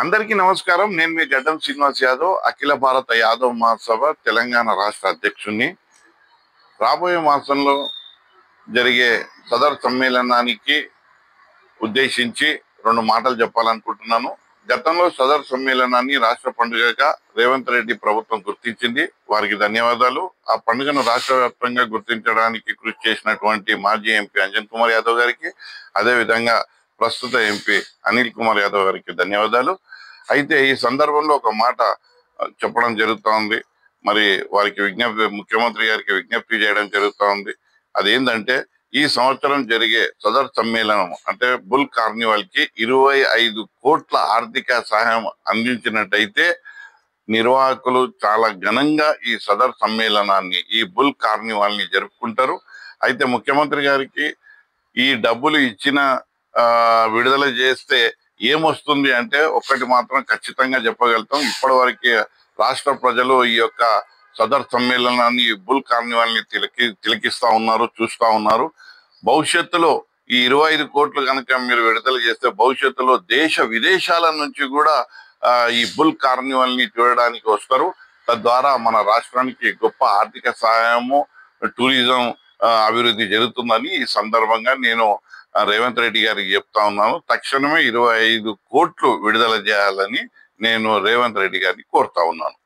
అందరికీ నమస్కారం. నేను మీ గడ్డం శ్రీనివాస్ యాదవ్, అఖిల భారత యాదవ్ మహాసభ తెలంగాణ రాష్ట్ర అధ్యక్షుడిని. రాబోయే మాసంలో జరిగే సదర్ సమ్మేళనానికి ఉద్దేశించి 2 మాటలు చెప్పాలనుకుంటున్నాను. గతంలో సదర్ సమ్మేళనాన్ని రాష్ట్ర పండుగగా రేవంత్ రెడ్డి ప్రభుత్వం గుర్తించింది. వారికి ధన్యవాదాలు. ఆ పండుగను రాష్ట్ర వ్యాప్తంగా గుర్తించడానికి కృషి చేసినటువంటి మాజీ ఎంపీ అంజన్ కుమార్ యాదవ్ గారికి, అదేవిధంగా ప్రస్తుత ఎంపీ అనిల్ కుమార్ యాదవ్ గారికి ధన్యవాదాలు. అయితే ఈ సందర్భంలో ఒక మాట చెప్పడం జరుగుతూ ఉంది. మరి వారికి ముఖ్యమంత్రి గారికి విజ్ఞప్తి చేయడం జరుగుతూ ఉంది. అదేంటంటే, ఈ సంవత్సరం జరిగే సదర్ సమ్మేళనం అంటే బుల్ కార్నివాల్ కి 25 కోట్ల ఆర్థిక సహాయం అందించినట్టయితే నిర్వాహకులు చాలా ఘనంగా ఈ సదర్ సమ్మేళనాన్ని, ఈ బుల్ కార్నివాల్ ని జరుపుకుంటారు. అయితే ముఖ్యమంత్రి గారికి ఈ డబ్బులు ఇచ్చిన విడుదల చేస్తే ఏమొస్తుంది అంటే ఒక్కటి మాత్రం ఖచ్చితంగా చెప్పగలుగుతాం. ఇప్పటి వరకు రాష్ట్ర ప్రజలు ఈ యొక్క సదర్ సమ్మేళనాన్ని, బుల్ కార్నివాల్ ని తిలకిస్తా ఉన్నారు, చూస్తా ఉన్నారు. భవిష్యత్తులో ఈ 25 కోట్లు కనుక మీరు విడుదల చేస్తే భవిష్యత్తులో దేశ విదేశాల నుంచి కూడా ఈ బుల్ కార్నివాల్ ని చూడడానికి వస్తారు. తద్వారా మన రాష్ట్రానికి గొప్ప ఆర్థిక సహాయము, టూరిజం అభివృద్ధి జరుగుతుందని ఈ సందర్భంగా నేను రేవంత్ రెడ్డి గారికి చెప్తా ఉన్నాను. తక్షణమే 25 కోట్లు విడుదల చేయాలని నేను రేవంత్ రెడ్డి గారిని కోరుతా ఉన్నాను.